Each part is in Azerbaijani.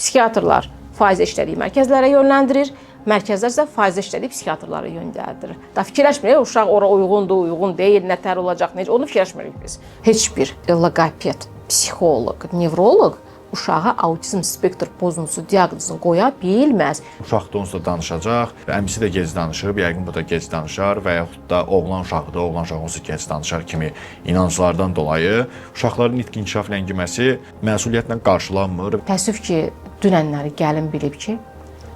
Psixiatrlar faizə işlədiyi mərkəzlərə yönləndirir, mərkəzlər isə faizə işlədiyi psixiatrlara yönləndirir. Da fikirləşmirik, uşaq ora uyğundur, uyğun deyil, nətər olacaq, necə, onu fikirləşmirik biz. Heç bir loqoped, psixoloq, nevroloq uşağa autizm spektr pozuntusu diaqnozunu qoya bilməz. Uşaq da onsuz da danışacaq, əmisi də gec danışıb, yəqin bu da gec danışar və yaxud da oğlan uşaqdır, oğlan uşağı onsuz gec danışar kimi inanclardan dolayı uşaqların nitq inkişaf ləngiməsi məsuliyyətlə qarşılanmır. Təəssüf ki, dünənləri gəlin bilib ki,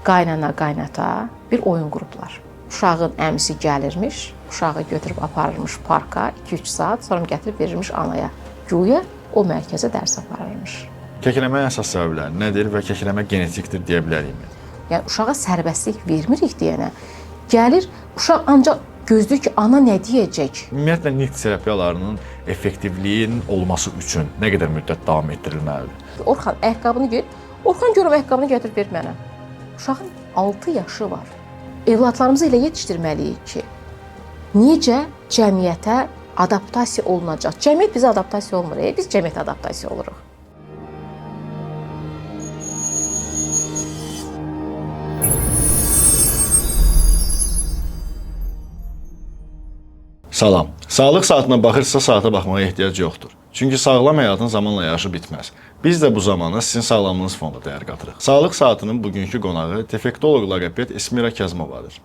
qaynana, qaynata bir oyun qurublar. Uşağın əmisi gəlirmiş, uşağı götürüb aparırmış parka 2-3 saat, sonra gətirib verirmiş anaya. Güya o mərkəzə dərs aparırmış. Kəkələməyə əsas səbəbləri nədir və kəkələmə genetikdir deyə bilərikmi? Yəni uşağa sərbəstlik vermirik deyənə, gəlir uşaq ancaq gözləyir ki, ana nə deyəcək? Ümumiyyətlə nitq terapiyalarının effektivliyin olması üçün nə qədər müddət davam etdirilməlidir? Orxan ayaqqabını geyir. Orxan görüb ayaqqabını gətirib ver mənə. Uşağın 6 yaşı var. Evladlarımızı elə yetişdirməliyik ki, necə cəmiyyətə adaptasiya olunacaq. Cəmiyyət bizə adaptasiya olmur, biz cəmiyyətə adaptasiya oluruq. Salam. Sağlıq saatına baxırsa saata baxmağa ehtiyac yoxdur. Çünki sağlam həyatın zamanla yaşı bitməz. Biz də bu zamana sizin sağlamlığınız fonunda dəyər qatırıq. Sağlıq saatının bugünkü qonağı defektoloq loqoped Esmira Kəzmovadır.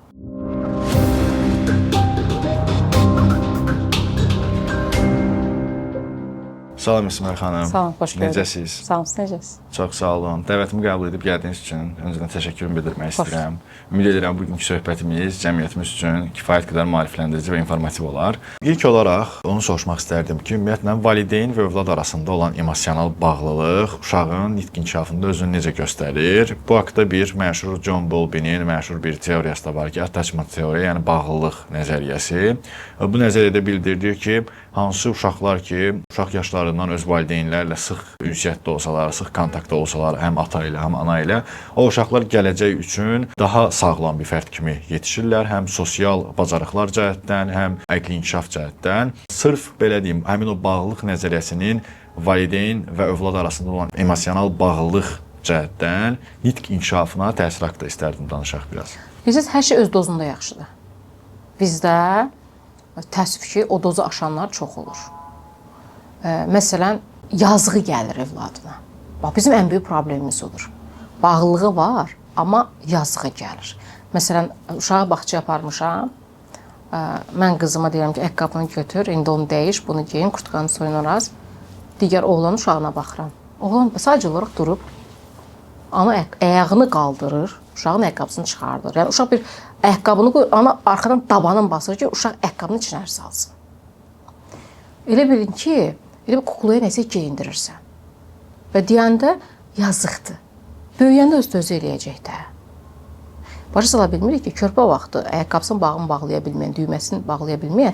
Salam Esmira xanım. Salam, xoş gördük. Necəsiz? Sağ olun, necəsiz? Çox sağ olun. Dəvətimi qəbul edib gəldiyiniz üçün öncədən təşəkkürümü bildirmək istəyirəm. Ümid edirəm bugünkü söhbətimiz cəmiyyətimiz üçün kifayət qədər maarifləndirici və informativ olar. İlk olaraq onu soruşmaq istərdim ki, ümumiyyətlə valideyn və övlad arasında olan emosional bağlılıq uşağın nitq inkişafında özünü necə göstərir? Bu haqqda bir məşhur John Bowlby'nin məşhur bir teoriyası da var ki, attachment teoriya, yəni bağlılıq nəzəriyyəsi. Bu nəzəriyyədə bildirir ki, hansı uşaqlar ki, uşaq yaşlarından öz valideynlərlə sıx ünsiyyətdə olsalar, sıx kontaktda olsalar, həm ata ilə, həm ana ilə, o uşaqlar gələcək üçün daha sağlam bir fərd kimi yetişirlər, həm sosial bacarıqlar cəhətdən, həm əqli inkişaf cəhətdən. Sırf belə deyim, həmin o bağlılıq nəzəriyyəsinin valideyn və övlad arasında olan emosional bağlılıq cəhətdən nitq inkişafına təsir haqqında istərdim danışaq biraz. Bilirsiniz, hər şey öz dozunda yaxşıdır. Bizdə təəssüf ki, o dozu aşanlar çox olur. Məsələn, yazığı gəlir evladına. Bax, bizim ən böyük problemimiz odur. Bağlılığı var, amma yazığı gəlir. Məsələn, uşağı bağçaya aparmışam. Mən qızıma deyirəm ki, ayaqqabını götür, indi onu dəyiş, bunu geyin, kurtkanı soyun oraz. Digər oğlanın uşağına baxıram. Oğlan sadəcə olaraq durub, ana ayağını qaldırır, uşağın ayaqqabısını çıxardır. Yəni, uşaq bir ayaqqabını qoyur, ana arxadan dabanın basır ki, uşaq ayaqqabını içinə salsın. Elə bilin ki, elə bir kuklaya nəsə geyindirirsən. Və deyəndə yazıqdır. Böyüyəndə öz-özü eləyəcək də. Başa sala bilmirik ki, körpə vaxtı ayaqqabısının bağını bağlaya bilməyən, düyməsini bağlaya bilməyən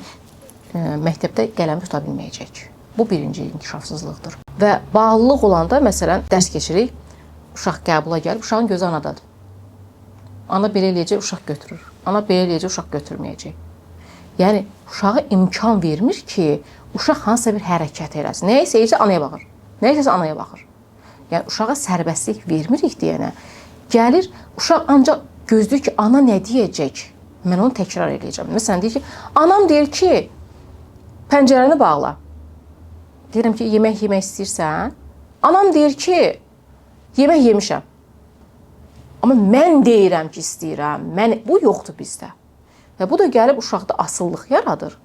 məktəbdə qələmi tuta bilməyəcək. Bu birinci inkişafsızlıqdır. Və bağlılıq olanda, məsələn, dərs keçirik, uşaq qəbula gəlib, uşağın gözü anadadır. Ana belə eləyəcək, uşaq götürür. Ana belə eləyəcək, uşaq götürməyəcək. Yəni, uşağa imkan vermir ki, uşaq hansısa bir hərəkət eləsin. Nəyə isə anaya baxır. Nəyə isə anaya baxır. Yəni, uşağa sərbəstlik vermirik deyənə, gəlir, uşaq ancaq gözləyir ki, ana nə deyəcək? Mən onu təkrar eləyəcəm. Məsələn, deyir ki, anam deyir ki, pəncərəni bağla. Deyirəm ki, yemək yemək istəyirsən? Anam deyir ki, yemək yemişəm. Amma mən deyirəm ki, istəyirəm. Bu yoxdur bizdə. Və bu da gəlib uşaqda asıllıq yaradır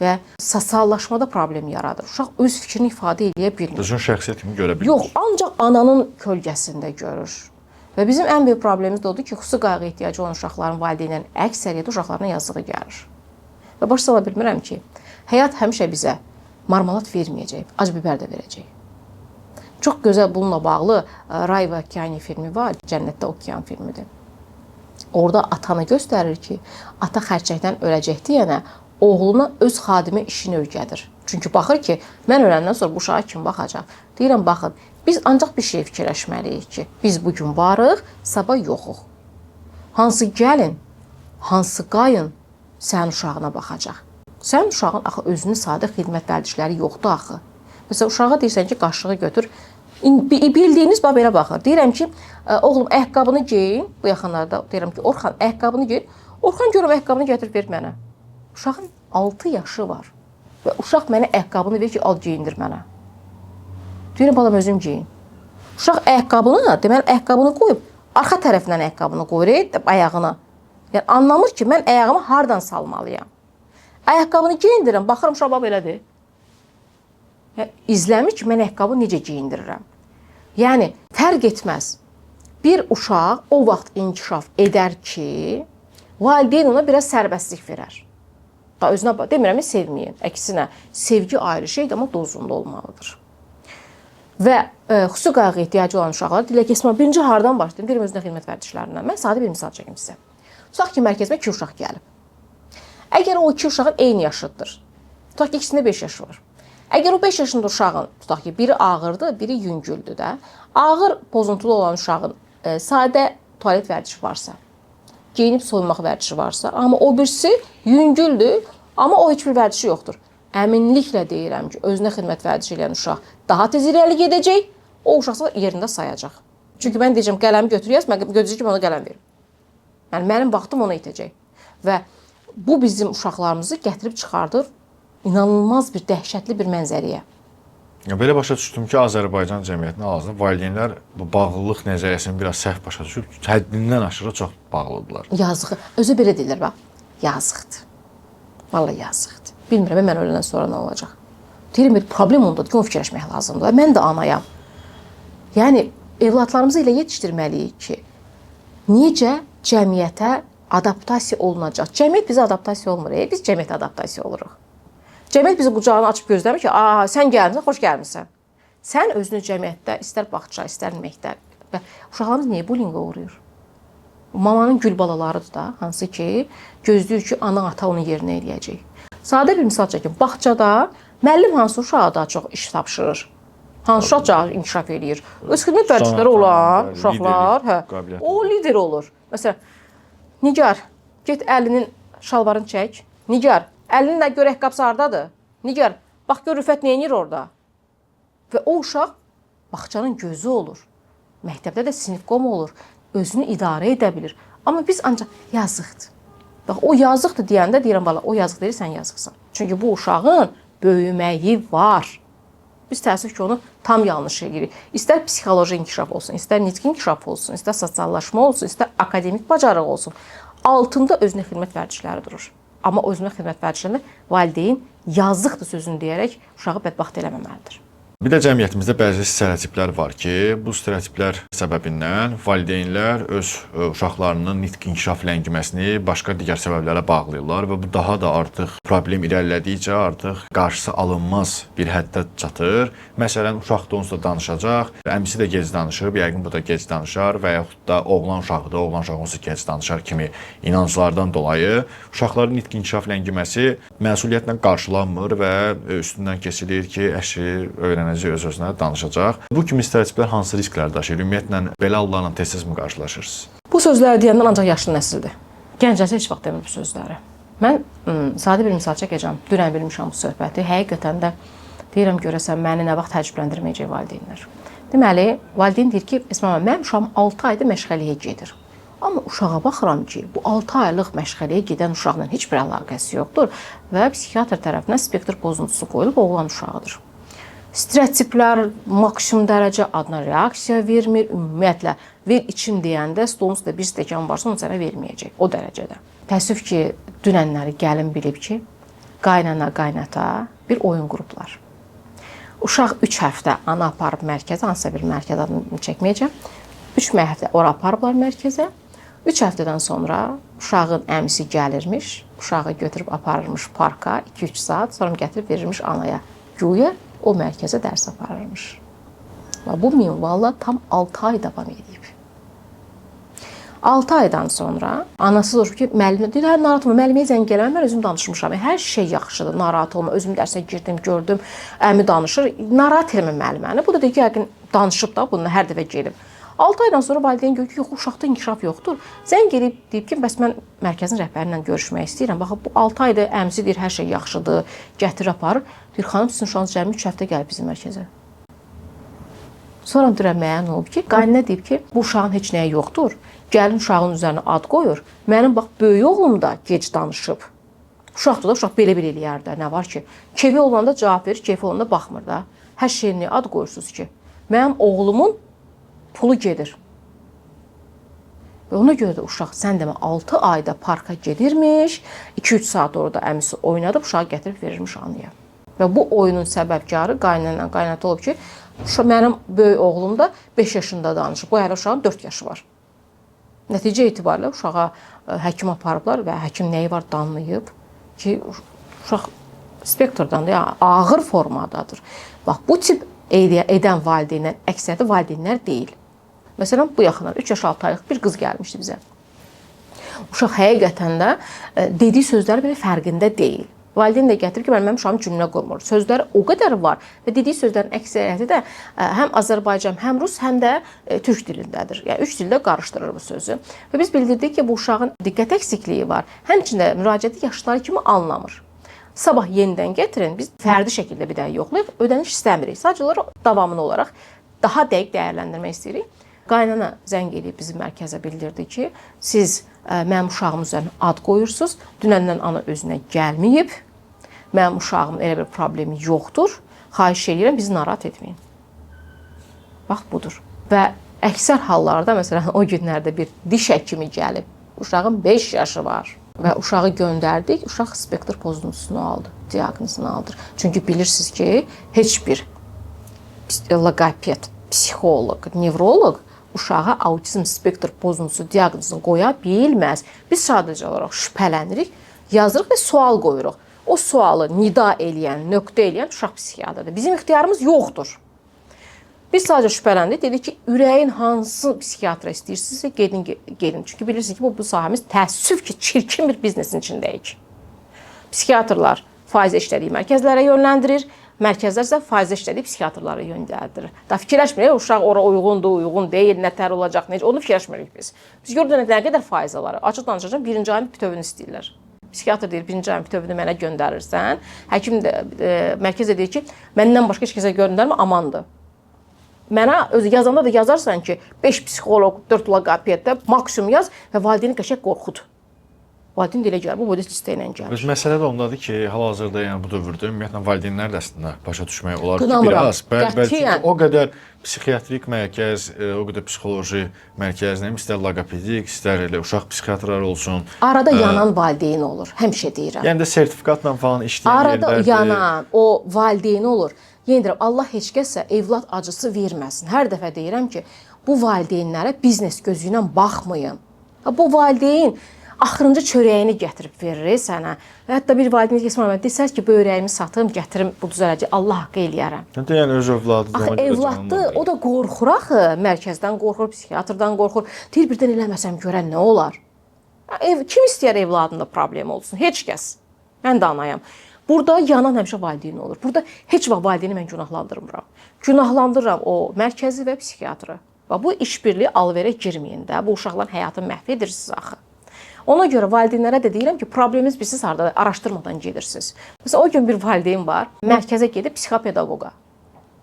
və sosiallaşmada problem yaradır. Uşaq öz fikrini ifadə edə bilmir. Özün şəxsiyyət kimi görə bilmir. Yox, ancaq ananın kölgəsində görür. Və bizim ən böyük problemimiz də odur ki, xüsusi qayğı ehtiyacı olan uşaqların valideynlərin əksəriyyəti uşaqlarına yazığı gəlir. Və başa sala bilmirəm ki, həyat həmişə bizə marmalat verməyəcək, acı biber də verəcək. Çox gözəl bununla bağlı Ray və Okeani filmi var, Cənnətdə Okean filmidir. Orada atanı göstərir ki, ata xərçəkdən öləcək deyənə oğluna öz xadimə işini öyrədir. Çünki baxır ki, mən öləndən sonra bu uşağa kim baxacaq? Deyirəm, baxın, biz ancaq bir şey fikirləşməliyik ki, biz bugün varıq, sabah yoxuq. Hansı gəlin, hansı qayın sənin uşağına baxacaq? Sənin uşağın axı özünün sadə xidmət vərdişləri yoxdur axı. Məsələn, uşağa deyirsən ki, qaşığı götür, Bildiyiniz bax belə baxır. Deyirəm ki, oğlum ayaqqabını geyin. Bu yaxınlarda deyirəm ki, Orxan ayaqqabını geyin. Orxan görüm ayaqqabını gətirib ver mənə. Uşağın 6 yaşı var. Və uşaq mənə ayaqqabını ver ki, al geyindir mənə. Deyirəm balam özüm geyin. Uşaq ayaqqabını, deməli ayaqqabını qoyub arxa tərəfindən ayaqqabını qoyur ayağına. Yəni anlamır ki, mən ayağımı hardan salmalıyam. Ayaqqabını geyindirirəm, baxıram uşaq belədir. Yəni, izləmir ki, mən ayaqqabı necə geyindirirəm. Yəni, fərq etməz. Bir uşaq o vaxt inkişaf edər ki, valideyn ona biraz sərbəstlik verər. Özünə demirəm, sevməyin. Əksinə, sevgi ayrı şeydir, amma dozunda olmalıdır. Və xüsusi qayğı ehtiyacı olan uşaqlar dilə keçmə. Birinci hardan başlayım? Deyirəm, özünə xidmət vərdişlərindən. Mən sadə bir misal çəkim sizə. Tutaq ki, mərkəzimə 2 uşaq gəlib. Əgər o 2 uşağın eyni yaşıddır, tutaq ki, ikisində 5 yaşı var. Əgər o 5 yaşında uşağın, tutaq ki, biri ağırdır, biri yüngüldür də, ağır pozuntulu olan uşağın sadə tualet vərdişi varsa, geyinib soyunmaq vərdişi varsa, amma o birisi yüngüldür, amma o heç bir vərdişi yoxdur. Əminliklə deyirəm ki, özünə xidmət vərdişi eləyən uşaq daha tez irəli gedəcək, o uşaqsa yerində sayacaq. Çünki mən deyəcəm, qələmi götür yaz, mən gözləyəcəm ki, ona qələm verim. Yəni, mənim vaxtım ona itəcək. Və bu bizim uşaqlarımızı gətirib çıxardır inanılmaz bir, dəhşətli bir mənzəriyə. Belə başa düşdüm ki, Azərbaycan cəmiyyətinə hal-hazırda valideynlər bu bağlılıq nəzəriyyəsini biraz səhv başa düşüb, həddindən aşırı çox bağlıdırlar. Yazıq. Özü belə deyirlər, bax, yazıqdır. Vallahi yazıqdır. Bilmirəm, mən öləndən sonra nə olacaq. Deyirəm, bir problem ondadır ki, onu fikirləşmək lazımdır. Mən də anayam. Yəni, evladlarımızı elə yetişdirməliyik ki, necə cəmiyyətə adaptasiya olunacaq. Cəmiyyət bizə adaptasiya olmur, biz cəmiyyətə adaptasiya oluruq. Cəmiyyət bizi qucağını açıb gözləmir ki, sən gəlmirsən, xoş gəlmirsən. Sən özünü cəmiyyətdə, istər bağça, istər məktəb. Və uşaqlarımız niyə bullyinqə uğrayır? Mamanın gül balalarıdır da, hansı ki, gözləyir ki, ana, ata onun yerinə eləyəcək. Sadə bir misal çəkim. Bağçada müəllim hansı uşağa daha çox iş tapşırır? Hansı uşaq daha inkişaf eləyir? Öz xidmət vərdişləri olan uşaqlar, o lider olur. Məsələn, Nigar, get əlinin şalvarını çək. Nigar, əlinin gör ayaqqabısı hardadır? Nigar, bax gör Rüfət nə edir orada? Və o uşaq bağçanın gözü olur. Məktəbdə də sinifqom olur. Özünü idarə edə bilir. Amma biz ancaq yazıqdır. Bax, o yazıqdır deyəndə deyirəm, bala, o yazıq deyir, sən yazıqsan. Çünki bu uşağın böyüməyi var. Biz təəssüf ki, onu tam yanlış edirik. İstər psixoloji inkişaf olsun, istər nitqi inkişaf olsun, istər sosiallaşma olsun, istər akademik bacarıq olsun. Altında özünə xidmət vərdişləri durur. Amma özünə xidmət vərdişlərində valideyn yazıqdır sözünü deyərək uşağı bədbəxt eləməməlidir. Bir də cəmiyyətimizdə bəzi stereotiplər var ki, bu stereotiplər səbəbindən valideynlər öz uşaqlarının nitq inkişaf ləngiməsini başqa digər səbəblərə bağlayırlar və bu daha da artıq problem irəlilədikcə artıq qarşısı alınmaz bir həddə çatır. Məsələn, uşaq da onsuz da danışacaq, əmisi də gec danışıb, yəqin bu da gec danışar və yaxud da oğlan uşaqdır, oğlan uşaq onsuz gec danışar kimi inanclardan dolayı uşaqların nitq inkişaf ləngiməsi məsuliyyətlə qarşılanmır və üstündən keçilir ki, əşi öyrənəcək, öz-özünə danışacaq. Bu kimi stereotiplər hansı risklər daşıyır? Ümumiyyətlə, belə hallarla tez-tez mi qarşılaşırsınız? Bu sözləri deyəndən ancaq yaşlı nəsildir. Gənc nəsil heç vaxt demir bu sözləri. Mən sadə bir misal çəkəcəm. Dünən bilmişəm bu söhbəti. Həqiqətən də deyirəm, görəsən, məni nə vaxt təəccübləndirməyəcək valideynlər. Deməli, valideyn deyir ki, Esma, mənim uşağım 6 ayda məşğələyə gedir. Amma uşağa baxıram ki, bu 6 aylıq məşğələyə gedən uşaqla heç bir əlaqəsi yoxdur və psixiatr tərəfindən spektr pozuntusu qoyulub oğlan uşağıdır. Stereotiplər maksimum dərəcə adına reaksiya vermir, ümumiyyətlə ver içim deyəndə stolun üstündə bir stəkan varsa onu sənə verməyəcək, o dərəcədə. Təəssüf ki, dünənləri gəlin bilib ki, qaynana, qaynata bir oyun qruplar. Uşaq 3 həftə ana aparıb mərkəzə, hansısa bir mərkəz adını çəkməyəcəm, 3 həftə ora aparıblar mərkəzə, 3 həftədən sonra uşağın əmisi gəlirmiş, uşağı götürüb aparırmış parka 2-3 saat, sonra gətirib verirmiş anaya. Güya o mərkəzə dərs aparırmış. Və bu minvalla tam 6 ay davam edib. 6 aydan sonra anası soruşur ki, müəllimə deyir, hə, narahat olma, müəlliməyə zəng gəlmə, mən özüm danışmışam. Hər şey yaxşıdır, narahat olma, özüm dərsə girdim, gördüm, əmi danışır, narahat eləmə müəlliməni. Bu da deyir ki, yəqin danışıb da, bununla hər dəfə gelib. 6 aydan sonra valideyn görür ki, yox, uşaqda inkişaf yoxdur. Zəng gəlib deyib ki, bəs mən mərkəzin rəhbəri ilə görüşmək istəyirəm. Baxın, bu 6 ayda əmisi deyir, hər şey yaxşıdır, gətir aparır. Deyir, xanım, sizin uşağınız cəmi 3 həftə gəlib bizim mərkəzə. Sonra deyirəm, nə olub ki, qaynana deyib ki, bu uşağın heç nəyi yoxdur. Gəlin uşağın üzərinə ad qoyur. Mənim bax, böyük oğlum da gec danışıb. Uşaqdır da, uşaq belə-belə eləyər də, nə var ki? Keyfi olanda cavab verir, keyfi olanda baxmır da. Hər şeyini ad qoyursunuz ki, mənim oğlumun pulu gedir. Və ona görə də uşaq, sən demə, 6 ayda parka gedirmiş, 2-3 saat orada əmisi oynadıb, uşağı gətirib verirmiş anıya. Və bu oyunun səbəbkarı qaynana qaynata olub ki, mənim böyük oğlum da 5 yaşında danışıb. Bu hələ uşağın 4 yaşı var. Nəticə etibarilə uşağa həkim aparıblar və həkim nəyi var danlayıb ki, uşaq spektrdan da, yəni ağır formadadır. Bax, bu tip edən valideynlər, əksəriyyəti valideynlər deyil. Məsələn, bu yaxınlar 3 yaş 6 aylıq bir qız gəlmişdi bizə. Uşaq həqiqətən də dediyi sözləri belə fərqində deyil. Valideyn də gətirib ki, mənim uşağım cümlə qurmur. Sözləri o qədər var və dediyi sözlərin əksəriyyəti də həm Azərbaycan, həm rus, həm də türk dilindədir. Yəni 3 dildə qarışdırır bu sözü. Və biz bildirdik ki, bu uşağın diqqət əksikliyi var. Həmçində müraciəti yaşları kimi anlamır. Sabah yenidən gətirin, biz fərdi şəkildə bir daha yoxlayıb ödəniş istəmirik. Sadəcə olaraq davamlı olaraq daha dəqiq dəyərləndirmək istəyirik. Qaynana zəng edib bizim mərkəzə bildirdi ki, siz mənim uşağım üzərinə ad qoyursunuz, dünəndən ana özünə gəlməyib, mənim uşağımın elə bir problemi yoxdur, xahiş edirəm, bizi narahat etməyin. Bax, budur. Və əksər hallarda, məsələn, o günlərdə bir diş həkimi gəlib, uşağın 5 yaşı var və uşağı göndərdik, uşaq spektr pozuntusunu aldı, diaqnozunu aldı. Çünki bilirsiniz ki, heç bir loqoped, psixoloq, nevroloq uşağa autizm spektr pozuntusu diaqnozunu qoya bilməz. Biz sadəcə olaraq şübhələnirik, yazırıq və sual qoyuruq. O sualı nida eləyən, nöqtə eləyən uşaq psixiatrıdır. Bizim ixtiyarımız yoxdur. Biz sadəcə şübhələndik, dedik ki, ürəyin hansı psixiatra istəyirsinizsə, gedin. Çünki bilirsiniz ki, bu sahəmiz təəssüf ki, çirkin bir biznesin içindəyik. Psixiatrlar faizə işlədiyi mərkəzlərə yönləndirir, mərkəzlər isə faizə işlədiyi psixiatrlara yönləndirir. Da fikirləşmirik, uşaq ora uyğundur, uyğun deyil, nətər olacaq, necə, onu fikirləşmirik biz. Biz gördük nə qədər faiz alar. Açıq danışacağım, 1-ci ayın bütövünü istəyirlər. Psixiatr deyir, 1-ci ayın bütövünü mənə göndərirsən. Həkim də mərkəz deyir ki, məndən başqa heç kəsə göndərmə, amandır. Mənə özü yazanda da yazarsan ki, 5 psixoloq, 4 loqopeddə maksimum yaz və valideyni qəşəng qorxud. Valideyn elə gəlir, bu boyda istəklə gəlir. Məsələ də ondadır ki, hal-hazırda yəni bu dövrdə ümumiyyətlə valideynlər də əslində başa düşmək olar ki, qınamıram. Bəlkə o qədər psixiatrik mərkəz, o qədər psixoloji mərkəz, nə istər loqopedik, istər elə uşaq psixiatrları olsun. Arada yanan valideyn olur, həmişə deyirəm. Yəni də sertifikatla falan işləyən yerlərdir. Arada yanan o valideyn olur. Yenə deyirəm, Allah heç kəsə evlad acısı verməsin. Hər dəfə deyirəm ki, bu valideynlərə biznes gözü ilə baxmayın. Bu valideyn axırıncı çörəyini gətirib verir sənə. Hətta bir valideyn desəz ki, böyrəyimi satım, gətirim, bu düzələcək, Allah haqqı eləyərəm. Yəni öz övladı. Axı evladdır, o da qorxur axı, mərkəzdən qorxur, psixiatrdan qorxur. Deyir, birdən eləməsəm görən nə olar? Kim istəyər evladında problem olsun? Heç kəs. Mən də anayam. Burada yanan həmişə valideyn olur. Burada heç vaxt valideyni mən günahlandırmıram. Günahlandırıram o mərkəzi və psixiatrı. Bu işbirliyi alverə girməyin də. Bu uşaqların həyatını məhv edirsiniz axı. Ona görə valideynlərə də deyirəm ki, probleminiz bilsiniz harda, araşdırmadan gedirsiniz. Məsələn, o gün bir valideyn var, mərkəzə gedib psixopedaqoqa.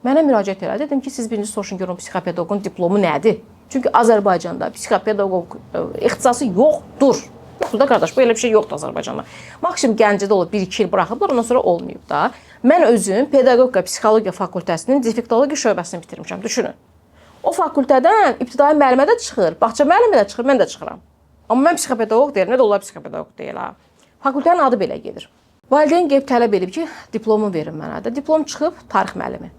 Mənə müraciət elədi, dedim ki, siz birinci soruşun görün psixopedaqoqun diplomu nədir? Çünki Azərbaycanda psixopedaqoq ixtisası yoxdur. Yoxdur da qardaş, bu elə bir şey yoxdur Azərbaycanda. Maksimum Gəncədə olub 1-2 il buraxıblar, ondan sonra olmayıb da. Mən özüm pedaqoqa, psixologiya fakültəsinin defektologiya şöbəsini bitirmişəm, düşünün. O fakültədən ibtidai müəllimə də çıxır, bağça müəllimə də çıxır, mən də çıxıram. Amma mən psixopedaqoq deyirəm, nə də onlar psixopedaqoq deyil ha. Fakültənin adı belə gedir. Valideyn gəlib tələb edib ki, diplomu verin mənə də. Diplom çıxıb tarix müəllimi.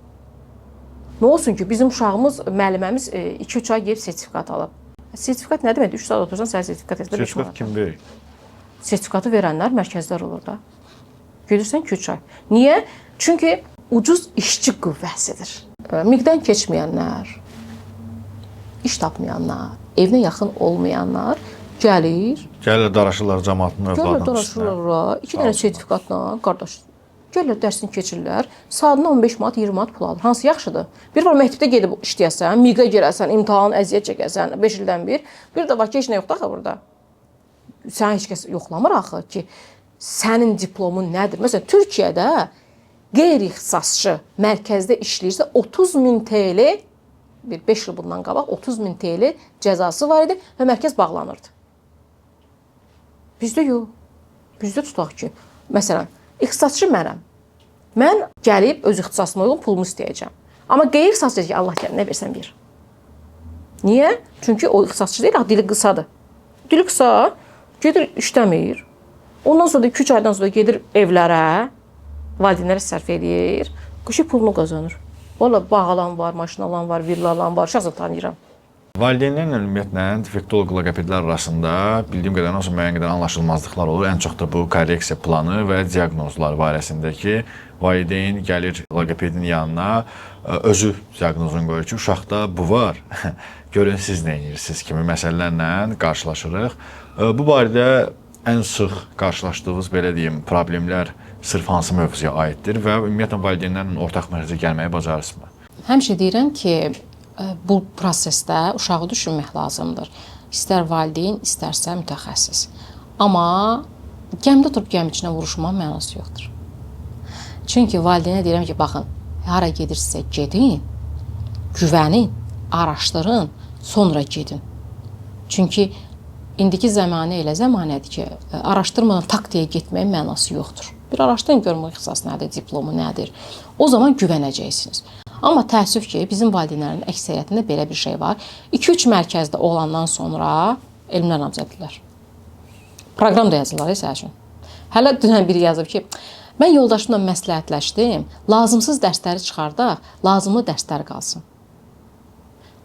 Nə olsun ki, bizim uşağımız, müəlliməmiz 2-3 ay gəlib sertifikat alıb. Sertifikat nə demək? 3 saat otursan sənə sertifikat etsə 5 manat. Sertifikat kim verir? Sertifikatı verənlər mərkəzlər olur da. Gedirsən 2-3 ay. Niyə? Çünki ucuz işçi qüvvəsidir. Miqdən keçməyənlər, iş tapmayanlar, evinə yaxın olmayanlar gəlir. Gəlirlər, daraşırlar cəmaatın övladının üstünə. Daraşırlar, 2 dənə sertifikatla, qardaş. Gəlirlər, dərsini keçirlər, saatına 15 manat, 20 manat pul alır. Hansı yaxşıdır? Bir var məktəbdə gedib işləyəsən, miqə girəsən, imtahan, əziyyət çəkəsən, 5 ildən bir. Bir də var ki, heç nə yoxdur axı burada. Sən heç kəs yoxlamır axı ki, sənin diplomun nədir? Məsələn, Türkiyədə qeyri-ixtisasçı mərkəzdə işləyirsə 30.000 TL bir 5 il bundan qabaq 30.000 TL cəzası var idi və mərkəz bağlanırdı. Bizdə yox. Bizdə tutaq ki, məsələn, ixtisasçı mənəm. Mən gəlib öz ixtisasıma uyğun pulumu istəyəcəm. Amma qeyri-ixtisasçı ki, Allah gəlir, nə versən bir. Niyə? Çünki o ixtisasçı deyil, dili qısadır. Dili qısa, gedir işləmir. Ondan sonra da 2-3 aydan sonra gedir evlərə, valideynlərə sərf edir, qışı pulunu qazanır. Valla bağ alan var, maşın alan var, villa alan var, şəxsən tanıyıram. Valideynlərlə ümumiyyətlə defektoloq loqopedlər arasında bildiyim qədər olsa müəyyən qədər anlaşılmazlıqlar olur. Ən çox da bu korreksiya planı və diaqnozlar barəsində ki, valideyn gəlir loqopedin yanına, özü diaqnozunu qoyur ki, uşaqda bu var. Görün siz nə edirsiniz kimi məsələlərlə qarşılaşırıq. Bu barədə ən sıx qarşılaşdığınız belə deyim problemlər sırf hansı mövzuya aiddir və ümumiyyətlə valideynlərlə ortaq məqsədə gəlməyi bacarırsınızmı? Həmişə deyirəm ki, bu prosesdə uşağı düşünmək lazımdır. İstər valideyn, istərsə mütəxəssis. Amma gəmidə oturub gəmiçinə vuruşmanın mənası yoxdur. Çünki valideynə deyirəm ki, baxın, hara gedirsə gedin, güvənin, araşdırın, sonra gedin. Çünki indiki zəmanə elə zəmanədir ki, araşdırmadan tak deyə getməyin mənası yoxdur. Bir araşdırın görün bu ixtisas nədir, diplomu nədir. O zaman güvənəcəksiniz. Amma təəssüf ki, bizim valideynlərin əksəriyyətində belə bir şey var. 2-3 mərkəzdə olandan sonra elmlər namzəddirlər. Proqram da yazırlar, sənin üçün. Hələ dünən biri yazıb ki, mən yoldaşımla məsləhətləşdim, lazımsız dərsləri çıxardaq, lazımlı dərslər qalsın.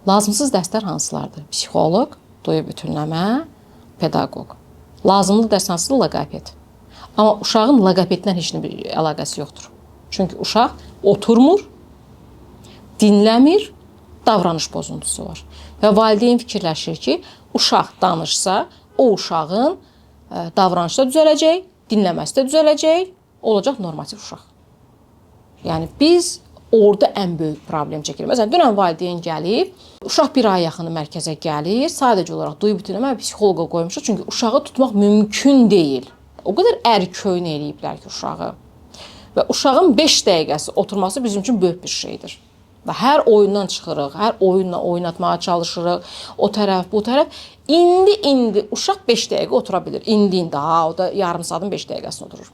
Lazımsız dərslər hansılardır? Psixoloq, duyu bütünləmə, pedaqoq. Lazımlı dərs hansıdır? Loqoped. Amma uşağın loqopedlə heç bir əlaqəsi yoxdur. Çünki uşaq oturmur, dinləmir, davranış pozuntusu var. Və valideyn fikirləşir ki, uşaq danışsa, o uşağın davranışı da düzələcək, dinləməsi də düzələcək, olacaq normativ uşaq. Yəni biz orada ən böyük problem çəkirik. Məsələn, dünən valideyn gəlib, uşaq bir ay yaxını mərkəzə gəlir, sadəcə olaraq duyu bütünləmə psixoloqa qoymuşuq, çünki uşağı tutmaq mümkün deyil. O qədər ərköyün eləyiblər ki, uşağı. Və uşağın 5 dəqiqəsi oturması bizim üçün böyük bir şeydir. Və hər oyundan çıxırıq, hər oyunla oynatmağa çalışırıq, o tərəf, bu tərəf. İndi uşaq 5 dəqiqə otura bilir. İndi, o da yarım saatın 5 dəqiqəsini oturur.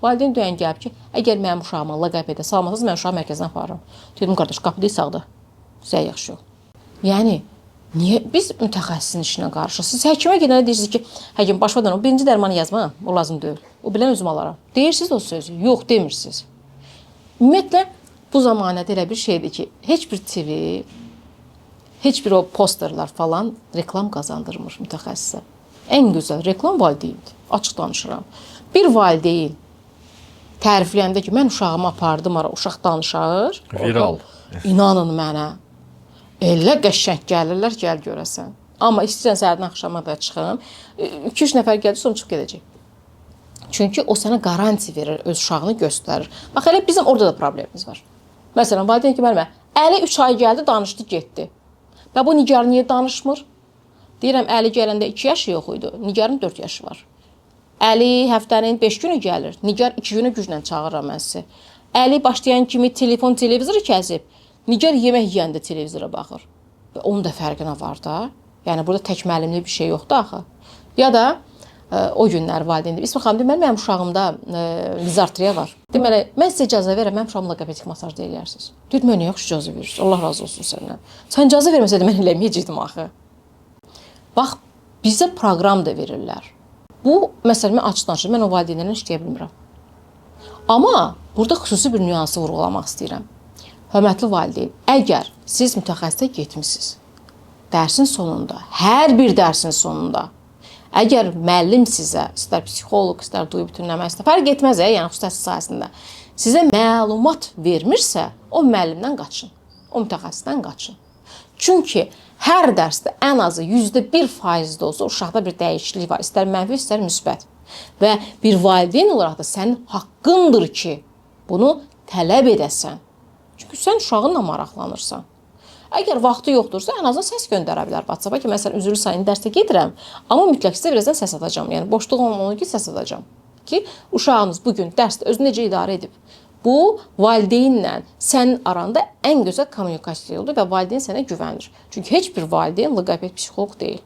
Valideyn döyən gəlib ki, əgər mənim uşağımı loqopedə salmasanız, mən uşağı mərkəzdən aparıram. Dedim, qardaş, qapıda sağda. Sizə yaxşı yox. Yəni, niyə biz mütəxəssisin işinə qarışıq? Siz həkimə gedəndə deyirsiniz ki, həkim başvadan o birinci dərmanı yazma, o lazım deyil. O bilən özüm alaram. Deyirsiniz o sözü, yox demirsiniz. Ümumiyyətlə, bu zamanədə elə bir şeydir ki, heç bir TV, heç bir o posterlər falan reklam qazandırmır mütəxəssisə. Ən gözəl reklam valideyndir. Açıq danışıram. Bir valideyn tərifləyəndə ki, mən uşağımı apardım, uşaq danışır. Viral. İnanın mənə. Elə qəşəng gəlirlər, gəl görəsən. Amma istəyirsən səhərdən axşama da çıxım. 2-3 nəfər gəldi, sonra çıxıb gedəcək. Çünki o sənə qaranti verir, öz uşağını göstərir. Bax, elə bizim orada da problemimiz var. Məsələn, valideyn ki, mənimə, Əli 3 ay gəldi, danışdı, getdi. Və bu Nigar niyə danışmır? Deyirəm, Əli gələndə 2 yaşı yox idi, Nigarın 4 yaşı var. Əli həftənin 5 günü gəlir, Nigar 2 günü güclə çağırıram mən sizi. Əli başlayan kimi telefon, televizoru kəsib, Nigar yemək yeyəndə televizora baxır. Və onun da fərqinə var da. Yəni, burada tək müəllimli bir şey yoxdur axı. Ya da o günlər valideyndir. İsmi xanım, deməli, mənim uşağımda lizartriya var. Deməli, mən sizə icazə verəm, mənim uşağımla loqopedik masaj deyərsiniz. Deyir, mən yaxşı icazə verirsiniz. Allah razı olsun səndən. Sən icazə verməsəydin, mən eləməyəcəkdim axı. Bax, bizə proqram da verirlər. Bu, məsələn, mən açıq danışıram, mən o valideynlərlə işləyə bilmirəm. Amma burada xüsusi bir nüansı vurğulamaq istəyirəm. Hörmətli valideyn, əgər siz mütəxəssisə getmisiniz, dərsin sonunda, hər bir dərsin sonunda, əgər müəllim sizə, istər psixoloq, istər duyu bütünləmə, istər fərq etməz, yəni xüsusi sahəsində, sizə məlumat vermirsə, o müəllimdən qaçın, o mütəxəssisdən qaçın. Çünki hər dərsdə ən azı %1% də olsa uşaqda bir dəyişiklik var, istər mənfi, istər müsbət. Və bir valideyn olaraq da sənin haqqındır ki, bunu tələb edəsən. Çünki sən uşağınla maraqlanırsan. Əgər vaxtı yoxdursa, ən azından səs göndərə bilər WhatsApp-a ki, məsələn, üzrlü sayını dərsdə gedirəm, amma mütləq sizə birazdan səs atacağam. Yəni, boşluq olmalı ki, səs atacağam. Ki, uşağınız bugün dərsdə özünü necə idarə edib, Bu valideynlə sənin aranda ən gözəl kommunikasiya yoludur və valideyn sənə güvənir. Çünki heç bir valideyn loqoped psixoloq deyil.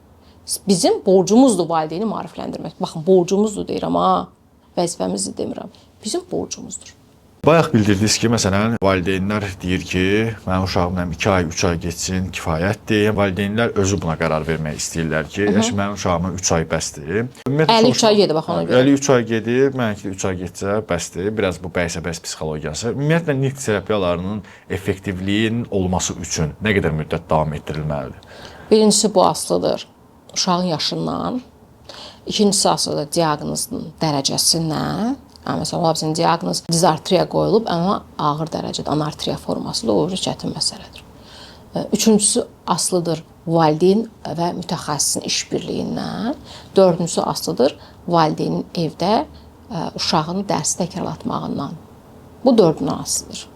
Bizim borcumuzdur valideyni maarifləndirmək. Baxın, borcumuzdur deyirəm ha. Vəzifəmizi demirəm. Bizim borcumuzdur. Bayaq bildirdiniz ki, məsələn, valideynlər deyir ki, mənim uşağım 2 ay, 3 ay geçsin, kifayətdir. Valideynlər özü buna qərar vermək istəyirlər ki, mənim uşağıma 3 ay bəsdir. 53 ay gedir bax ona görə. 53 ay gedir, mənimki 3 ay getsə bəsdir. Biraz bu bəysə-bəs psixologiyası. Ümumiyyətlə nitq terapiyalarının effektivliyinin olması üçün nə qədər müddət davam etdirilməlidir? Birincisi bu asılıdır uşağın yaşından. İkincisi asılıdır diaqnozun dərəcəsindən. Məsələn, ola bilsin diaqnoz dizartriya qoyulub, amma ağır dərəcədə anartriya formasında o çətin məsələdir. Üçüncüsü asılıdır valideyn və mütəxəssisin işbirliyindən. Dördüncüsü asılıdır valideynin evdə uşağını dərsi təkrarlatmağından. Bu dördündən asılıdır.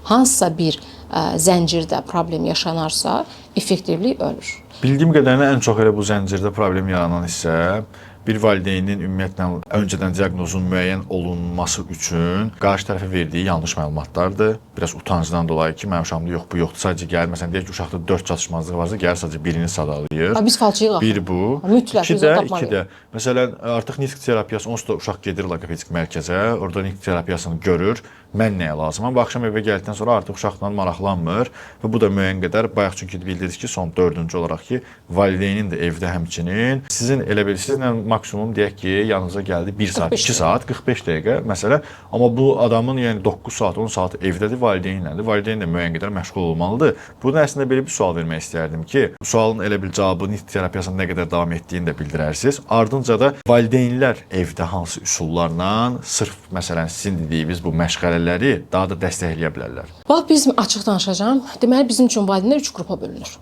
Hansısa bir zəncirdə problem yaşanarsa, effektivlik ölür. Bildiyim qədərilə ən çox elə bu zəncirdə problem yaranan hissə bir valideynin ümumiyyətlə öncədən diaqnozun müəyyən olunması üçün qarşı tərəfə verdiyi yanlış məlumatlardır. Biraz utancdan dolayı ki, mənim uşağımda yox, bu yoxdur. Sadəcə gəlir, məsələn, deyək ki, uşaqda 4 çatışmazlıq varsa, gəlir sadəcə birini sadalayır. Biz falçıyıq. Bir bu. Mütləq İki də. Məsələn, artıq nitq terapiyası, onsuz da uşaq gedir loqopedik mərkəzə, orada nitq terapiyasını görür. Mən nəyə lazımam? Bu axşam evə gəldikdən sonra artıq uşaqla maraqlanmır və bu da müəyyən qədər bayaq çünki bildirdik ki, son 4-cü olaraq ki, valideynin də evdə həmçinin sizin elə bil sizlə maksimum deyək ki, yanınıza gəldi 1 saat, 2 saat, 45 dəqiqə məsələ, amma bu adamın yəni 9 saat, 10 saat evdədir valideynlədir. Valideyn də müəyyən qədər məşğul olmalıdır. Burada əslində belə bir sual vermək istərdim ki, bu sualın elə bil cavabı nitq terapiyasının nə qədər davam etdiyini də bildirərsiniz. Ardınca da valideynlər evdə hansı üsullarla sırf məsələn sizin dediyiniz bu məşğələləri daha da dəstəkləyə bilərlər. Bax, biz açıq danışacağam. Deməli, bizim üçün valideynlər 3 qrupa bölünür.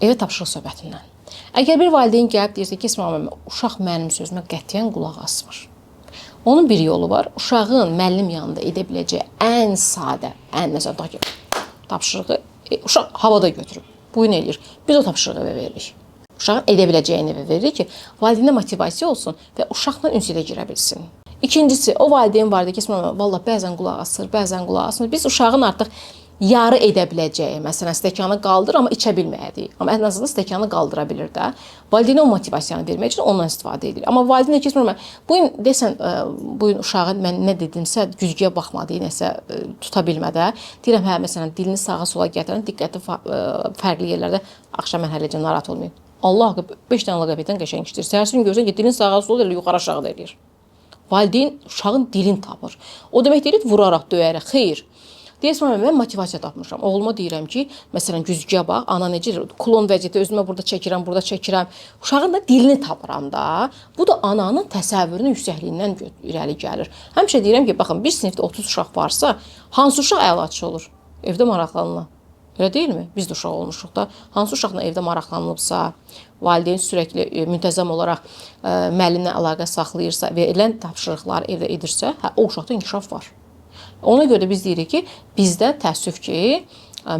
Evə tapşırıq söhbətindən. Əgər bir valideyn gəlib deyirsə ki, uşaq mənim sözümə qətiyyən qulaq asmır. Onun bir yolu var. Uşağın müəllim yanında edə biləcəyi ən sadə, məsələn, tapşırığı uşaq havada götürüb, buyun eləyir. Biz o tapşırığı evə veririk. Uşağın edə biləcəyini evə veririk ki, valideynə motivasiya olsun və uşaqla ünsiyyətə girə bilsin. İkincisi, o valideyn vardı ki, vallahi bəzən qulaq asır, bəzən qulaq asmır. Biz uşağın artıq yarı edə biləcəyi, məsələn, stəkanı qaldır, amma içə bilməyəcək. Amma ən azından stəkanı qaldıra bilir də. Valideynə o motivasiyanı vermək üçün ondan istifadə edir. amma valideyn ki, bu gün desən, bu gün uşağın mən nə dedimsə, güzgüyə baxmadı, nəsə tuta bilmədə. Deyirəm, hə, məsələn, dilini sağa sola gətirən, diqqəti fərqli yerlərdə axşam mərhələcə narahat olmayın. Allah haqqı 5 dənə loqopeddən qəşəng işləyir. Səhərsi gün görsən ki, dilini sağa sola elə yuxarı aşağı da eləyir. Valideyn uşağın dilini tapır. O demək deyil, vuraraq, döyərək, xeyr. Deyəsən, mən motivasiya tapmışam. Oğluma deyirəm ki, məsələn, güzgüyə bax, ana necə klon vəziyyəti, özümə burada çəkirəm. Uşağın da dilini tapıram da. Bu da ananın təsəvvürünün yüksəkliyindən irəli gəlir. Həmişə deyirəm ki, baxın, bir sinifdə 30 uşaq varsa, hansı uşaq əlaçı olur? Evdə maraqlanılan. Elə deyilmi? Biz də uşaq olmuşuq da. Hansı uşaqla evdə maraqlanılıbsa, valideyn sürəkli müntəzəm olaraq müəllimlə əlaqə saxlayırsa, verilən tapşırıqları evdə edirsə, o uşaqda inkişaf var. Ona görə də biz deyirik ki, bizdə təəssüf ki,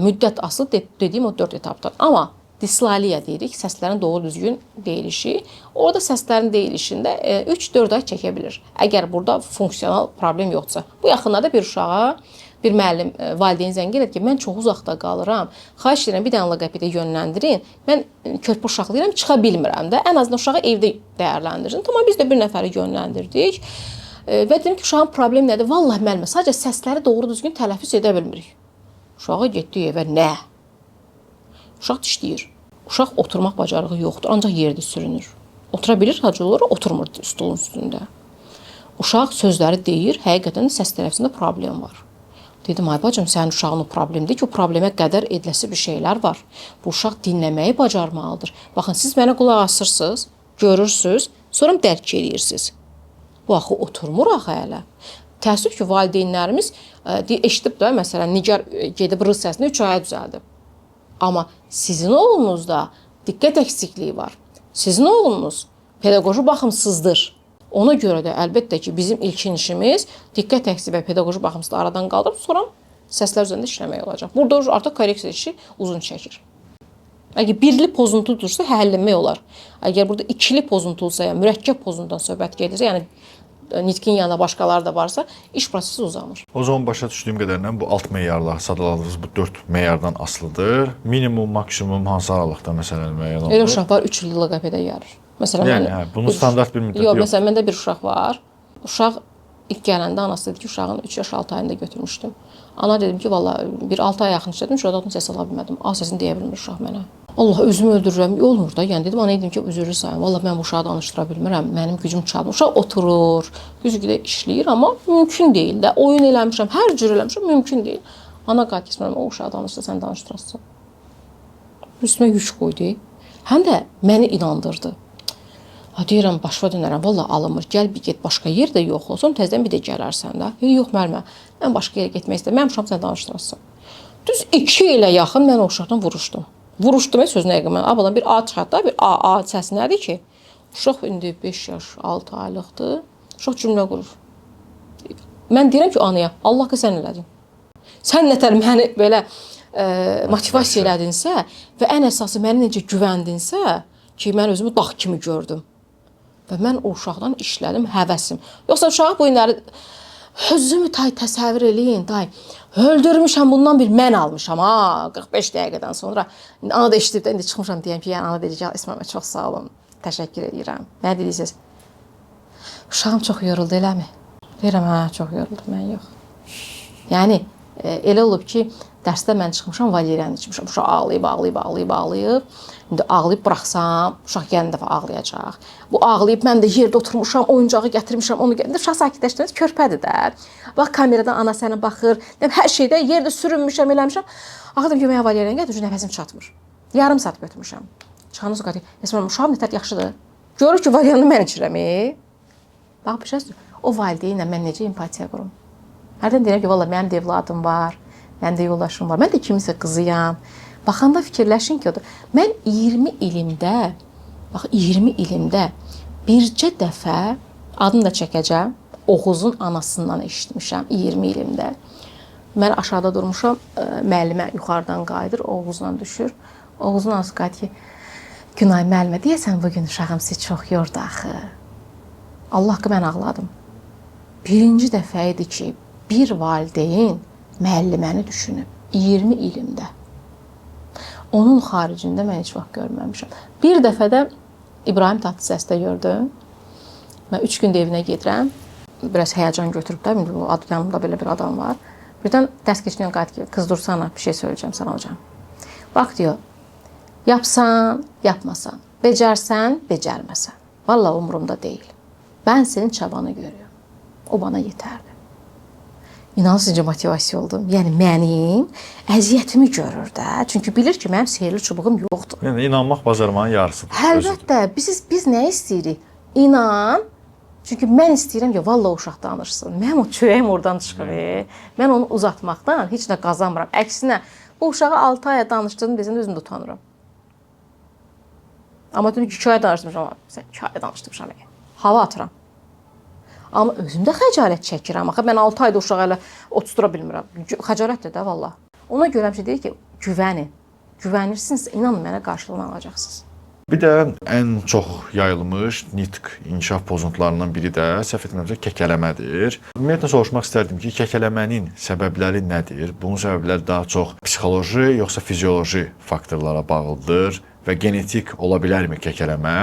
müddət asılı dediyim o 4 etapdır. Amma dislaliya deyirik, səslərin doğru düzgün deyilişi. Orada səslərin deyilişində 3-4 ay çəkə bilir. Əgər burada funksional problem yoxdursa. Bu yaxınlarda bir uşağa bir müəllim, valideyn zəng edir ki, mən çox uzaqda qalıram. Xahiş edirəm, bir dənə loqopedə yönləndirin. Mən körpə uşaqlayıram, çıxa bilmirəm də. Ən azından uşağı evdə dəyərləndirin. Tamam, biz də bir nəfəri yönləndirdik. Və dedim ki, uşağın problemi nədir? Vallahi müəllimə, sadəcə səsləri doğru düzgün tələffüz edə bilmirik. Uşağa getdi evə, nə? Uşaq dişləyir. Uşaq oturmaq bacarığı yoxdur, ancaq yerdə sürünür. Otura bilir, hacıları oturmur stolun üstündə. Uşaq sözləri deyir, həqiqətən səs tələffüzündə problem var. Dedim, ay bacım, sənin uşağın o problemdir ki, o problemə qədər ediləsi bir şeylər var. Bu uşaq dinləməyi bacarmalıdır. Baxın, siz mənə qulaq asırsınız, görürsünüz, sonra dərk edirsiniz. Bu axı oturmur axı hələ. Təəssüf ki, valideynlərimiz eşidib də, məsələn, Nigar gedib rız səsini 3 aya düzəldib. Amma sizin oğlunuzda diqqət əksikliyi var. Sizin oğlunuz pedaqoji baxımsızdır. Ona görə də əlbəttə ki, bizim ilkin işimiz diqqət əksik və pedaqoji baxımsızlığı aradan qaldırıb, sonra səslər üzərində işləmək olacaq. Burada artıq korreksiya işi uzun çəkir. Əgər birli pozuntuldursa həllənmək olar. Əgər burada ikili pozuntulsa, yəni mürəkkəb pozuntudan söhbət gedirsə, yəni nitqin yanında başqaları da varsa, iş prosesi uzamır. O zaman başa düşdüyüm qədərilə bu alt meyarlar, sadaladığınız bu 4 meyardan asılıdır. Minimum, maksimum hansı aralıqda məsələn müəyyən olunur? Elə uşaq var 3 il laqepedə gəlir. Məsələn, Yəni, bunun standart bir müddəti yox. yox. Məsələn, məndə bir uşaq var. Uşaq ilk gələndə anası dedi ki, uşağın 3 yaş 6 ayında götürmüşdüm. Ana dedim ki, valla bir 6 ay yaxın işlədim, şurada səs ala bilmədim. A səsini deyə bilmir uşaq mənə. Allah, özümü öldürürəm, olmur da. Yəni dedim, ana dedim ki, üzrlü sayın. Valla mən bu uşağı danışdıra bilmirəm, mənim gücüm çatmır. Uşaq oturur, güzgüdə işləyir, amma mümkün deyil də. Oyun eləmişəm, hər cür eləmişəm, mümkün deyil. Ana qayıt keçmərəm, o uşağı danışsa, sən danışdırasın. Üstümə yük qoydu. Həm də məni inandırdı. Ha, deyirəm, başqa dönərəm, valla alınmır, gəl bir get, başqa yer də yox olsun, təzdən bir də gələrsən də. Yox, müəllimə, mən başqa yerə getmək istəyirəm, mən uşağım sən danışdırasın. Düz 2 ilə yaxın mən o uşaqdan vuruşdum. Vuruşdum, sözünə yəqin mən. Abadan bir A çıxartda, bir A səsi nədir ki? Uşaq indi 5 yaş, 6 aylıqdır. Uşaq cümlə qurur. Mən deyirəm ki, anaya, Allah ki, sən elədin. Sən nətər məni belə motivasiya elədinsə və ən əsası məni necə güvəndinsə ki, mən özümü dağ kimi gördüm. Və mən o uşaqdan işlədim, həvəsim. Yoxsa uşağı bu günləri özümü təsəvvür eləyin, öldürmüşəm, bundan bir mən almışam, 45 dəqiqədən sonra. Ana da işləyib də, indi çıxmışam deyəm ki, yəni ana deyəcək, İsmail, çox sağ olun, təşəkkür edirəm. Nə deyirsiniz? Uşağım çox yoruldu, eləmi? Deyirəm, hə, çox yoruldu, mən yox. Yəni, elə olub ki, dərsdə mən çıxmışam, valeriyan içmişəm. Uşaq ağlayıb. İndi ağlayıb buraxsam, uşaq gələn dəfə ağlayacaq. Bu ağlayıb, mən də yerdə oturmuşam, oyuncağı gətirmişəm, onu gətirmişəm. Uşaq sakitləşdirmək körpədir də. Bax, kameradan ana sənə baxır. Hər şeydə yerdə sürünmüşəm, eləmişəm. Axıdım ki, mənə valeriyan gətir, nəfəsim çatmır. Yarım saat götürmüşəm. Çıxanı su qatıyım. Esməm, uşağım nətər yaxşıdır. Görür ki, valeriyanı mən içirəm. Bax, bir şey, o valideynlə mən necə empatiya qurum? Hərdən deyirəm ki, valla mənim də evladım var. Mənim də yoldaşım var. Mən də kimisə qızıyam. Baxanda fikirləşin ki, mən 20 ilimdə bircə dəfə, adını da çəkəcəm, Oğuzun anasından eşitmişəm 20 ilimdə. Mən aşağıda durmuşam, müəllimə yuxarıdan qayıdır, Oğuzla düşür. Oğuzun anası qayıdır ki, Günay müəllimə, deyəsən bugün uşağım sizi çox yordu axı. Allah haqqı mən ağladım. Birinci dəfə idi ki, bir valideyn müəlliməni düşünüb 20 ilimdə. Onun xaricində mən heç vaxt görməmişəm. Bir dəfə də İbrahim Tatlısesdə gördüm. Mən 3 gündə evinə gedirəm. Biraz həyəcan götürüb də, indi yanımda belə bir adam var. Birdən dərs keçdiyin qayıt ki, qız dursana, bir şey söyləyəcəm sana hocam. Bax diyor, yapsan, yapmasan, becərsən, becərməsən. Vallahi umurumda deyil. Ben senin çabanı görüyorum. O bana yeterli. İnanırsınca motivasiya oldum. Yəni mənim əziyyətimi görür də. Çünki bilir ki, mənim sehirli çubuğum yoxdur. Yəni inanmaq bacarmanın yarısıdır. Əlbəttə, biz nə istəyirik? İnan. Çünki mən istəyirəm ki, vallahi uşaq danışsın. Mənim o çörəyim oradan çıxır. Mən onu uzatmaqdan heç nə qazanmıram. Əksinə, bu uşağı 6 aya danışdırdım, desəm özümdə utanıram. Amma dedim ki, 2 ay danışdırmışam. Sən 2 ay danışdırmışam. Hava atıram. Amma özümdə xəcalət çəkirəm. Axı mən 6 ayda uşağı elə otuzdura bilmirəm. Xəcalətdir də vallah. Ona görə həmişə deyir ki, güvənin. Güvənirsinizsə, inanın mənə qarşılığını alacaqsınız. Bir də ən çox yayılmış nitq inkişaf pozuntularından biri də səhv etmirəmsə kəkələmədir. Ümumiyyətlə soruşmaq istərdim ki, kəkələmənin səbəbləri nədir? Bunun səbəbləri daha çox psixoloji yoxsa fizioloji faktorlara bağlıdır və genetik ola bilərmi kəkələmə?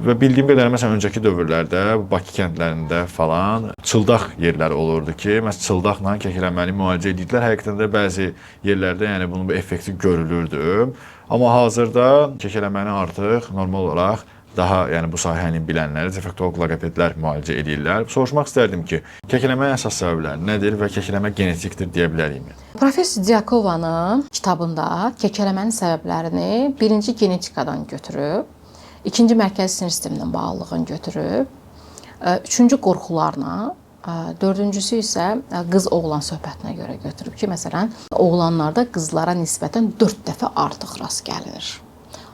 Və bildiyim qədərilə məsələn öncəki dövrlərdə Bakı kəndlərində falan çıldaq yerləri olurdu ki, məsələn çıldaqla kəkələməni müalicə edirdilər. Həqiqətən də bəzi yerlərdə yəni bunun bir effekti görülürdü. Amma hazırda kəkələməni artıq normal olaraq daha yəni bu sahəni bilənlər, defektolog loqopedlər müalicə edirlər. Soruşmaq istərdim ki, kəkələmənin əsas səbəbləri nədir və kəkələmə genetikdir deyə bilərikmi? Professor Diakovanın kitabında kəkələmənin səbəblərini birinci genetikadan götürüb, ikinci mərkəzi sinir sistemindən bağlılığını götürüb, üçüncü qorxularla, dördüncüsü isə qız-oğlan söhbətinə görə götürüb ki, məsələn, oğlanlarda qızlara nisbətən 4 dəfə artıq rast gəlinir.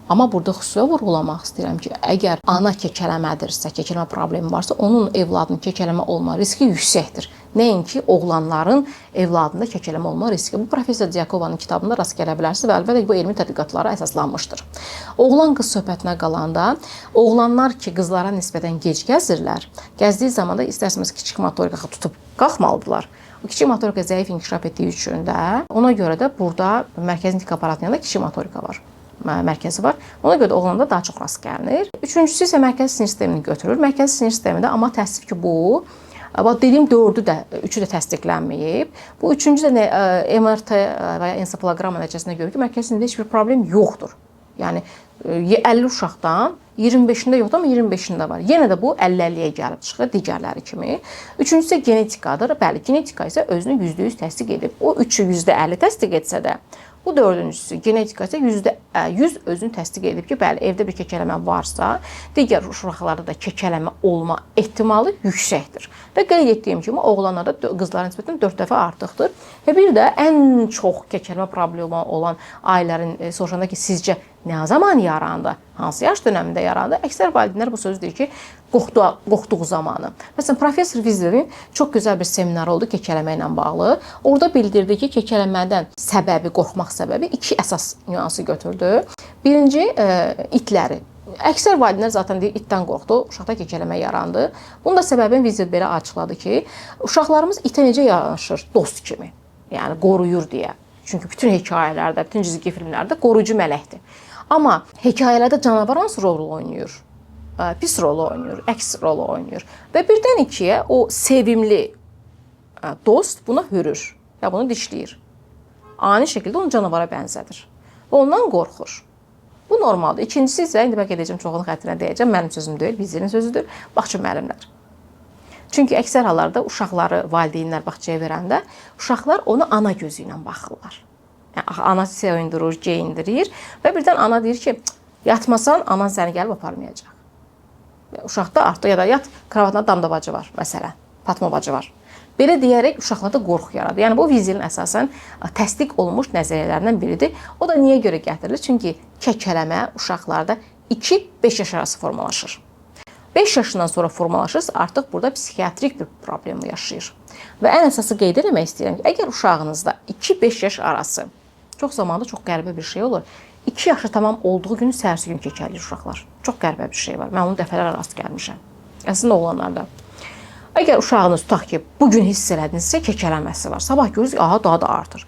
Amma burada xüsusilə vurğulamaq istəyirəm ki, əgər ana kəkələmədirsə, kəkələmə problemi varsa, onun evladının kəkələmə olma riski yüksəkdir. Nəinki oğlanların evladında kəkələmə olma riski. Bu Professor Diakovanın kitabında rast gələ bilərsiniz və əlbəttə bu elmi tədqiqatlara əsaslanmışdır. Oğlan-qız söhbətinə qalanda, oğlanlar ki, qızlara nisbətən gec gəzirlər, gəzdiyi zaman da istərsiniz kiçik motorika tutub qalxmalıdırlar. O kiçik motorika zəif inkişaf etdiyi üçün də, ona görə də burada mərkəzi intiqal aparatının yanında kiçik motorika var. Mərkəzi var. Ona görə də oğlanda daha çox rast gəlinir. Üçüncüsü isə mərkəzi sinir sistemini götürür. Mərkəzi sinir sistemində amma təəssüf ki, bu dediyim 3-ü də təsdiqlənməyib. Bu üçüncü də MRT və ya ensefaloqram nəticəsində görür ki, mərkəzi sinirdə heç bir problem yoxdur. Yəni 50 uşaqdan 25-ində yoxdur, amma 25-ində var. Yenə də bu 50-50-yə gəlib çıxır digərləri kimi. Üçüncüsü genetikadır. Bəli, genetika isə özünü %100 təsdiq edib. O 3-ü %50 təsdiq etsə də, bu dördüncüsü genetika isə %100 özünü təsdiq edib ki, bəli, evdə bir kəkələmə varsa, digər uşaqlarda da kəkələmə olma ehtimalı yüksəkdir. Və qeyd etdiyim kimi, oğlanlarda qızlara nisbətən 4 dəfə artıqdır. Və bir də ən çox kəkələmə problemi olan ailələrin soruşanda ki, sizcə nə zaman yarandı? Hansı yaş dönəmində yarandı? Əksər valideynlər bu sözü deyir ki, qorxduğu zamanı. Məsələn, Professor Vizlerin çox gözəl bir seminar oldu kəkələmə ilə bağlı. Orada bildirdi ki, kəkələmədən qorxmaq səbəbi 2 əsas nüansı götürdü. Birinci, itləri. Əksər valideynlər zaten deyir, itdən qorxdu, uşaqda kəkələmə yarandı. Bunun da səbəbini Vizler belə açıqladı ki, uşaqlarımız itə necə yanaşır? Dost kimi. Yəni, qoruyur deyə. Çünki bütün hekayələrdə, bütün cizgi filmlərdə qoruyucu mələkdir. Amma hekayələrdə canavar hansı rolu oynayır? Pis rolu oynayır, əks rolu oynayır. Və birdən ikiyə o sevimli dost buna hürür və bunu dişləyir. Ani şəkildə onu canavara bənzədir. Və ondan qorxur. Bu normaldır. İkincisi isə, indi bəlkə edəcəm, çoxunu xətrinə deyəcəm, mənim sözüm deyil, Vizlerin sözüdür. Bağça müəllimlər. Çünki əksər hallarda uşaqları valideynlər bağçaya verəndə, uşaqlar onu ana gözü ilə baxırlar. Yəni, ana soyundurur, geyindirir və birdən ana deyir ki, yatmasan, anan səni gəlib aparmayacaq. Uşaqda artıq ya da yat, kravatında damda bacı var, məsələn, Fatma bacı var. Belə deyərək uşaqlarda qorxu yaradır. Yəni, bu Vizlerin əsasən təsdiq olunmuş nəzəriyyələrindən biridir. O da niyə görə gətirilir? Çünki kəkələmə uşaqlarda 2-5 yaş arası formalaşır. 5 yaşından sonra formalaşırsa, artıq burada psixiatrik bir problemi yaşayır. Və ən əsası qeyd etmək istəyirəm ki, əgər uşağınızda 2-5 yaş arası, çox zamanda çox qəribə bir şey olur. 2 yaşı tamam olduğu günü səhərsi gün kəkələyir uşaqlar. Çox qəribə bir şey var. Mən onu dəfələrlə rast gəlmişəm. Əslində oğlanlarda. Əgər uşağınız tutaq ki, bugün hiss elədinizsə kəkələməsi var. Sabah görürsünüz, aha daha da artır.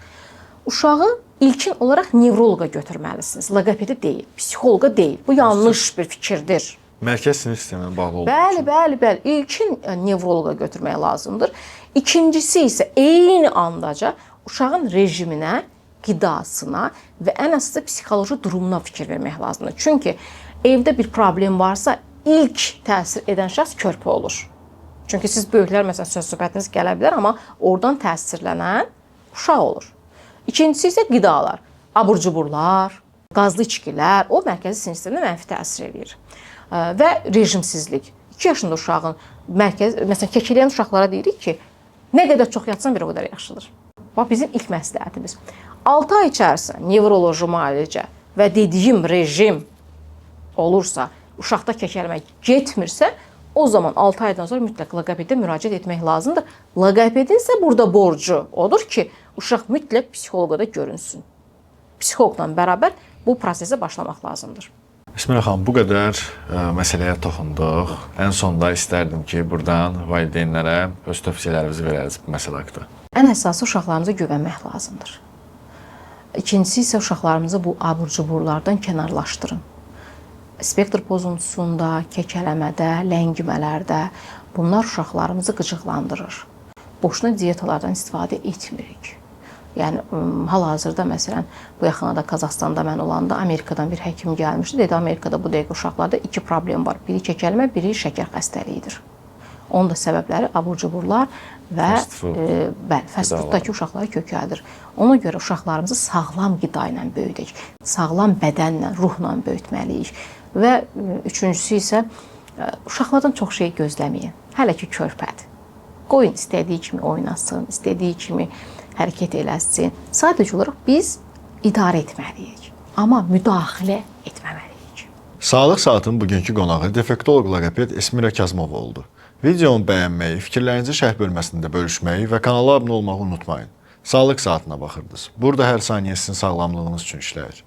Uşağı ilkin olaraq nevroloqa götürməlisiniz. Loqopedi deyil, psixoloqa deyil. Bu yanlış bir fikirdir. Mərkəz sinir sisteminə bağlı olduğu Bəli. İlkin nevroloqa götürmək lazımdır. İkincisi isə eyni andaca uşağın rejiminə, qidasına və ən əsası psixoloji durumuna fikir vermək lazımdır. Çünki evdə bir problem varsa ilk təsir edən şəxs körpə olur. Çünki siz böyüklər məsələn söz-söhbətiniz gələ bilər, amma oradan təsirlənən uşaq olur. İkincisi isə qidalar, abur-cuburlar, qazlı içkilər, o mərkəzi sinir sisteminə mənfi təsir edir. Və rejimsizlik. 2 yaşında uşağın məsələn kəkələyən uşaqlara deyirik ki, nə qədər çox yatsan bir o qədər yaxşıdır. Bax bizim ilk məsləhətimiz. 6 ay içərisində nevroloji müalicə və dediyim rejim olursa, uşaqda kəkələmə getmirsə, o zaman 6 aydan sonra mütləq loqopedə müraciət etmək lazımdır. Loqopedin isə burada borcu odur ki, uşaq mütləq psixoloqda görünsün. Psixoloqla bərabər bu prosesə başlamaq lazımdır. İsmail xanım, bu qədər məsələyə toxunduq. Ən sonda istərdim ki, buradan valideynlərə öz tövsiyələrinizi verərsiniz bu məsələ haqqında. Ən əsası uşaqlarımıza güvənmək lazımdır. İkincisi isə uşaqlarımızı bu abur-cuburlardan kənarlaşdırın. Spektr pozuntusunda, kəkələmədə, ləngimələrdə bunlar uşaqlarımızı qıcıqlandırır. Boşuna diyetalardan istifadə etmirik. Yəni, hal-hazırda məsələn, bu yaxınada Qazaxstanda mən olanda Amerikadan bir həkim gəlmişdi. Dedi, Amerikada bu dəqiqə uşaqlarda 2 problem var. Biri kəkələmə, biri şəkər xəstəliyidir. Onun da səbəbləri abur-cuburlar və fast fooddakı uşaqlara kökəldir. Ona görə uşaqlarımızı sağlam qida ilə böyüdək, sağlam bədənlə, ruhla böyütməliyik. Və üçüncüsü isə uşaqlardan çox şey gözləməyin. Hələ ki körpədir. Qoyun istədiyi kimi oynasın, istədiyi kimi hərəkət eləsin. Sadəcə olaraq biz idarə etməliyik. Amma müdaxilə etməməliyik. Sağlıq Saatın bugünkü qonağı defektoloq loqoped Esmira Kazımova oldu. Videonu bəyənməyi, fikirlərinizi şərh bölməsində bölüşməyi və kanala abunə olmağı unutmayın. Sağlıq Saatına baxırdınız. Burada hər saniyə sizin sağlamlığınız üçün işləyir.